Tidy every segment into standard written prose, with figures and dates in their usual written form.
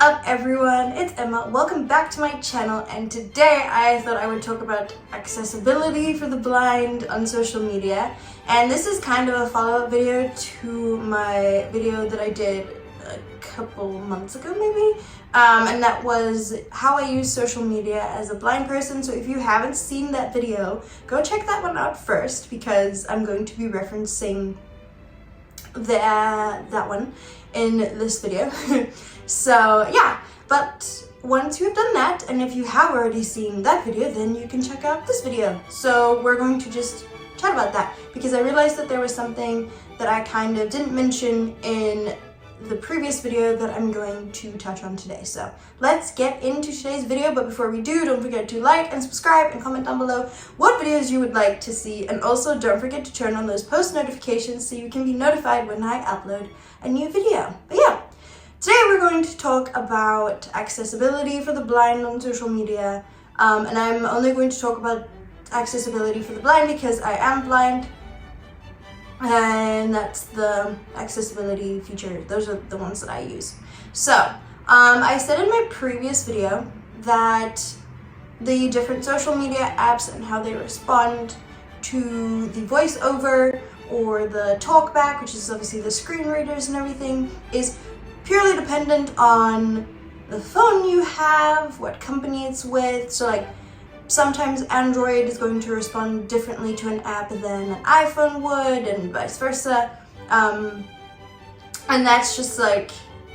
up everyone, it's Emma. Welcome back to my channel, and today I thought I would talk about accessibility for the blind on social media. And this is kind of a follow-up video to my video that I did a couple months ago maybe, and that was how I use social media as a blind person. So if you haven't seen that video, go check that one out first, because I'm going to be referencing that one in this video. So yeah, but once you have done that, and if you have already seen that video, then you can check out this video. So we're going to just chat about that, because I realized that there was something that I kind of didn't mention in the previous video that I'm going to touch on today. So let's get into today's video. But before we do, don't forget to like and subscribe and comment down below what videos you would like to see, and also don't forget to turn on those post notifications so you can be notified when I upload a new video. But yeah, today we're going to talk about accessibility for the blind on social media, and I'm only going to talk about accessibility for the blind because I am blind, and that's the accessibility feature. Those are the ones that I use. So I said in my previous video that the different social media apps and how they respond to the voiceover or the talkback, which is obviously the screen readers and everything, is purely dependent on the phone you have, what company it's with. So like, sometimes Android is going to respond differently to an app than an iPhone would, and vice versa. And that's just like,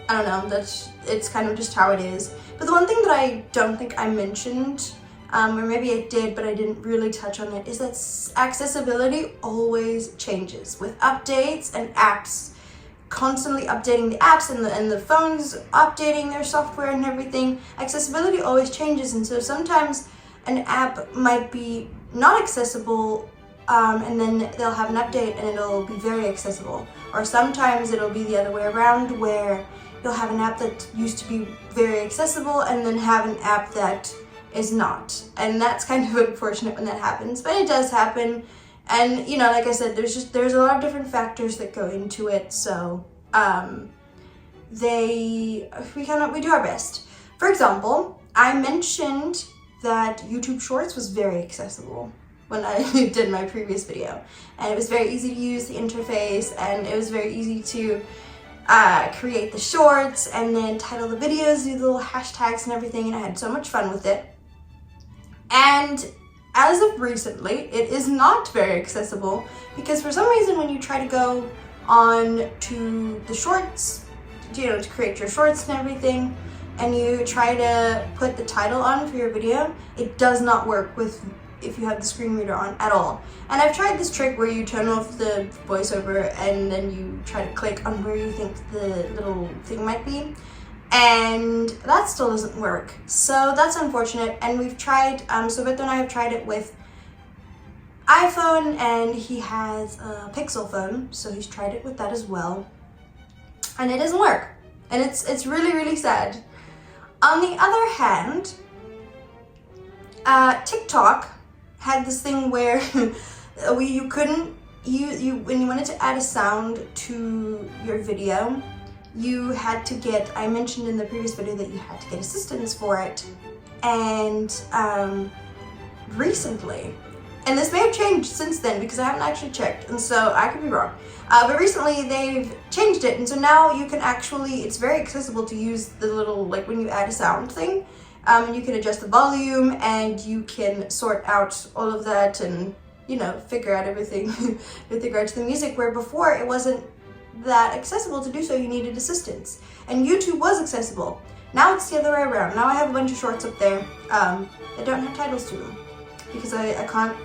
I don't know, it's kind of just how it is. But the one thing that I don't think I mentioned, or maybe I did, but I didn't really touch on it, is that accessibility always changes with updates and apps constantly updating the apps and the phones updating their software and everything. Accessibility always changes, and so sometimes an app might be not accessible, and then they'll have an update and it'll be very accessible. Or sometimes it'll be the other way around, where you'll have an app that used to be very accessible and then have an app that is not. And that's kind of unfortunate when that happens, but it does happen. And you know, like I said, there's a lot of different factors that go into it. So we do our best. For example, I mentioned that YouTube Shorts was very accessible when I did my previous video, and it was very easy to use the interface, and it was very easy to create the shorts and then title the videos, do the little hashtags and everything, and I had so much fun with it. And as of recently, it is not very accessible, because for some reason when you try to go on to the shorts, you know, to create your shorts and everything, and you try to put the title on for your video, it does not work if you have the screen reader on at all. And I've tried this trick where you turn off the voiceover and then you try to click on where you think the little thing might be, and that still doesn't work. So that's unfortunate. And we've tried, so Beto and I have tried it with iPhone, and he has a Pixel phone, so he's tried it with that as well, and it doesn't work. And it's really, really sad. On the other hand, TikTok had this thing where when you wanted to add a sound to your video, you had to get, I mentioned in the previous video that you had to get assistance for it. And recently, and this may have changed since then because I haven't actually checked, and so I could be wrong, but recently they've changed it, and so now you can actually, it's very accessible to use the little, like when you add a sound thing, and you can adjust the volume, and you can sort out all of that, and you know, figure out everything with regard to the music, where before it wasn't that accessible to do so. You needed assistance, and YouTube was accessible. Now it's the other way around. Now I have a bunch of shorts up there that don't have titles to them, because I can't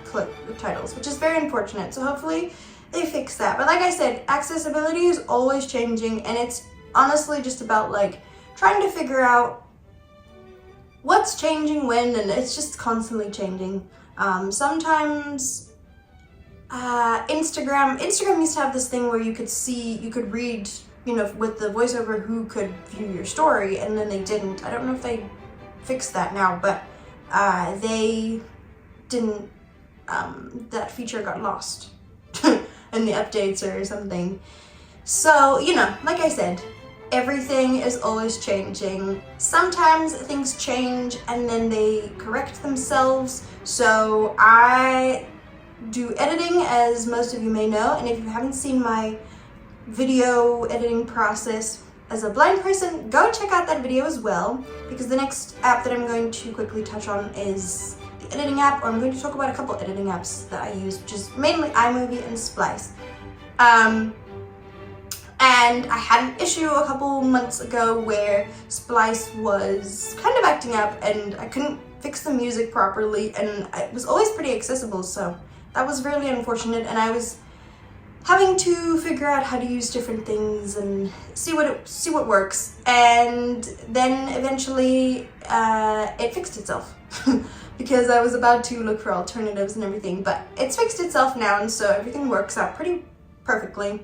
click the titles, which is very unfortunate. So hopefully they fix that. But like I said, accessibility is always changing, and it's honestly just about like trying to figure out what's changing when, and it's just constantly changing. Sometimes Instagram used to have this thing where you could read, you know, with the voiceover who could view your story, and then they didn't. I don't know if they fixed that now, but they didn't, that feature got lost in the updates or something. So, you know, like I said, everything is always changing. Sometimes things change and then they correct themselves. So I do editing, as most of you may know, and if you haven't seen my video editing process as a blind person, go check out that video as well, because the next app that I'm going to quickly touch on is the editing app, or I'm going to talk about a couple editing apps that I use, which is mainly iMovie and Splice. And I had an issue a couple months ago where Splice was kind of acting up and I couldn't fix the music properly, and it was always pretty accessible, so that was really unfortunate, and I was having to figure out how to use different things and see what works. And then eventually it fixed itself because I was about to look for alternatives and everything, but it's fixed itself now, and so everything works out pretty perfectly.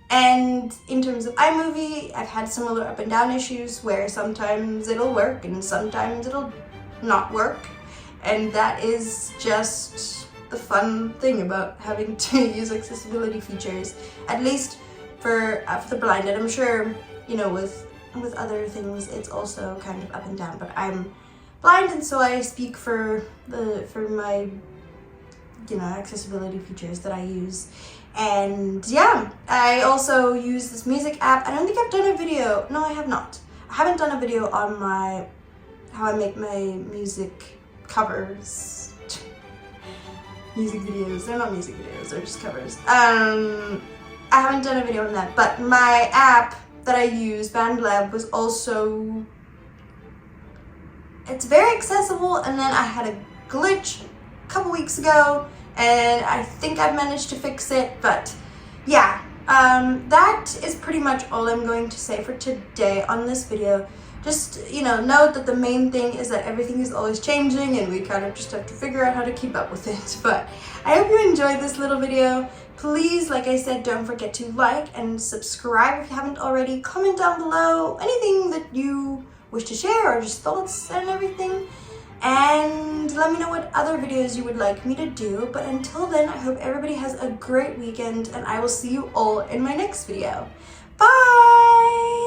And in terms of iMovie, I've had similar up and down issues where sometimes it'll work and sometimes it'll not work, and that is just the fun thing about having to use accessibility features, at least for the blind. And I'm sure, you know, with other things it's also kind of up and down, but I'm blind and so I speak for my, you know, accessibility features that I use. And yeah, I also use this music app. I don't think I've done a video. No, I have not. I haven't done a video on how I make my music covers. Music videos. They're not music videos, they're just covers. I haven't done a video on that, but my app that I use, BandLab, was also, it's very accessible, and then I had a glitch a couple weeks ago and I think I've managed to fix it. But yeah, that is pretty much all I'm going to say for today on this video. Just, you know, note that the main thing is that everything is always changing and we kind of just have to figure out how to keep up with it. But I hope you enjoyed this little video. Please, like I said, don't forget to like and subscribe if you haven't already. Comment down below anything that you wish to share or just thoughts and everything. And let me know what other videos you would like me to do. But until then, I hope everybody has a great weekend and I will see you all in my next video. Bye!